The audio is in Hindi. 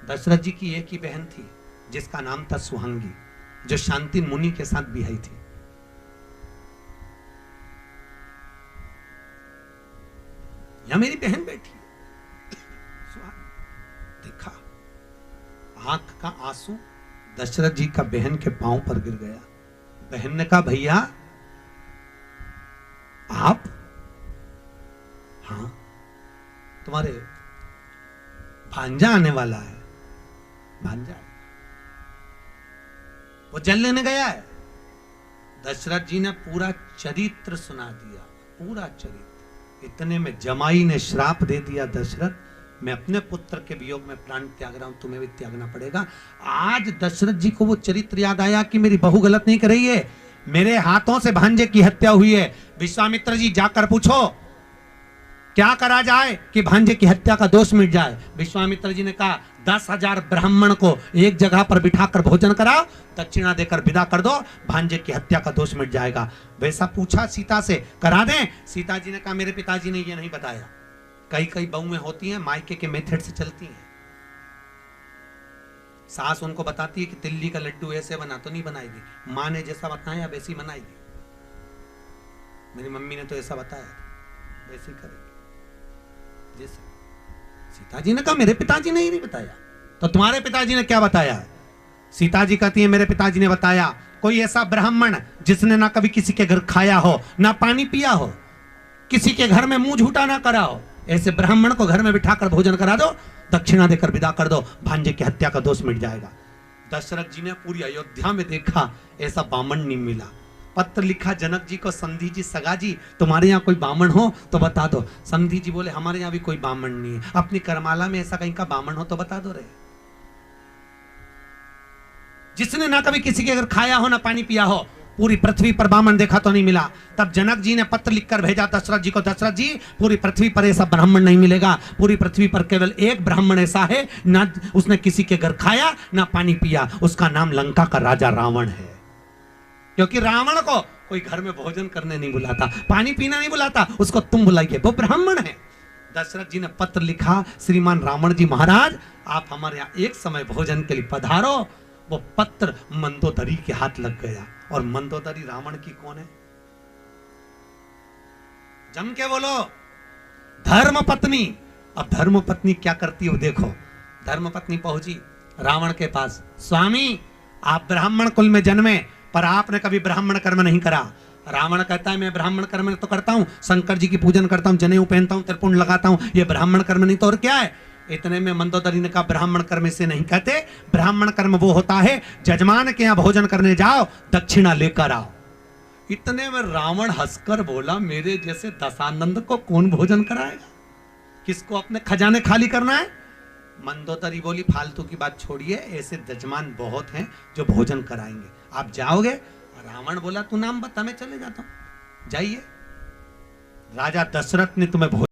दशरथ जी की एक ही बहन थी जिसका नाम था सुहांगी, जो शांति मुनि के साथ बिहाई थी। यहां मेरी बहन बैठी देखा, आंख का आंसू दशरथ जी का बहन के पांव पर गिर गया। बहन ने कहा, भैया आप? हाँ, तुम्हारे भांजा आने वाला है। भांजा वो जल लेने गया है। दशरथ जी ने पूरा चरित्र सुना दिया, पूरा चरित्र। इतने में जमाई ने श्राप दे दिया, दशरथ मैं अपने पुत्र के वियोग में प्राण त्याग रहा हूं, तुम्हें भी त्यागना पड़ेगा। आज दशरथ जी को वो चरित्र याद आया कि मेरी बहू गलत नहीं कर रही है, मेरे हाथों से भांजे की हत्या हुई है। विश्वामित्र जी जाकर पूछो क्या करा जाए कि भांजे की हत्या का दोष मिट जाए। विश्वामित्र जी ने कहा 10,000 ब्राह्मण को एक जगह पर बिठाकर भोजन कराओ, दक्षिणा देकर विदा कर दो, भांजे की हत्या का दोष मिट जाएगा। वैसा पूछा सीता से, करा दें? सीता जी ने कहा मेरे पिताजी ने ये नहीं बताया। कई कई बहुएं होती हैं मायके के मेथड से चलती हैं। सास उनको बताती है कि तिल्ली का लड्डू ऐसे बना, तो नहीं बनाएगी, माँ ने जैसा बताया वैसी बनाएगी। मेरी मम्मी ने तो ऐसा बताया, वैसे ही करेगी जैसे। सीता जी ने कहा मेरे पिताजी ने ही नहीं बताया, तो तुम्हारे पिताजी ने क्या बताया? सीता जी कहती है मेरे पिताजी ने बताया कोई ऐसा ब्राह्मण जिसने ना कभी किसी के घर खाया हो, ना पानी पिया हो, किसी के घर में मुंह झूठा ना करा हो, ऐसे ब्राह्मण को घर में बिठाकर भोजन करा दो, दक्षिणा देकर विदा कर दो, भांजे की हत्या का दोष मिट जाएगा। दशरथ जी ने पूरी अयोध्या में देखा, ऐसा बामण नहीं मिला। पत्र लिखा जनक जी को, संधि जी सगा जी तुम्हारे यहाँ कोई बामण हो तो बता दो। संधि जी बोले हमारे यहाँ भी कोई बामण नहीं है, अपनी करमाला में ऐसा कहीं का बामण हो तो बता दो रे, जिसने ना कभी किसी के घर खाया हो ना पानी पिया हो। पूरी पृथ्वी पर बामण देखा तो नहीं मिला। तब जनक जी ने पत्र लिखकर भेजा दशरथ जी को, दशरथ जी पूरी पृथ्वी पर ऐसा ब्राह्मण नहीं मिलेगा, पूरी पृथ्वी पर केवल एक ब्राह्मण ऐसा है, ना उसने किसी के घर खाया ना पानी पिया, उसका नाम लंका का राजा रावण है। क्योंकि रावण को कोई घर में भोजन करने नहीं बुलाता, पानी पीना नहीं बुलाता, उसको तुम बुलाइए, वो ब्राह्मण है। दशरथ जी ने पत्र लिखा, श्रीमान रावण जी महाराज आप हमारे यहाँ एक समय भोजन के लिए पधारो। वो पत्र मंदोदरी के हाथ लग गया, और मंदोदरी रावण की कौन है? जम के बोलो, धर्म पत्नी। अब धर्म पत्नी क्या करती हो देखो। धर्म पत्नी पहुंची रावण के पास, स्वामी आप ब्राह्मण कुल में जन्मे पर आपने कभी ब्राह्मण कर्म नहीं करा। रावण कहता है मैं ब्राह्मण कर्म तो करता हूं, शंकर जी की पूजन करता हूं, जनेऊ पहनता हूं, त्रिपुंड लगाता हूं, ये ब्राह्मण कर्म नहीं तो और क्या है? इतने में मंदोदरी ने कहा ब्राह्मण कर्म से नहीं कहते, ब्राह्मण कर्म वो होता है जजमान के यहाँ भोजन करने जाओ, दक्षिणा लेकर आओ। इतने में रावण हंसकर बोला मेरे जैसे दशानंद को कौन भोजन कराएगा, किसको अपने खजाने खाली करना है? मंदोदरी बोली फालतू की बात छोड़िए, ऐसे जजमान बहुत हैं जो भोजन कराएंगे, आप जाओगे? रावण बोला तू नाम बता, मैं चले जाता हूं, जाइए। राजा दशरथ ने तुम्हें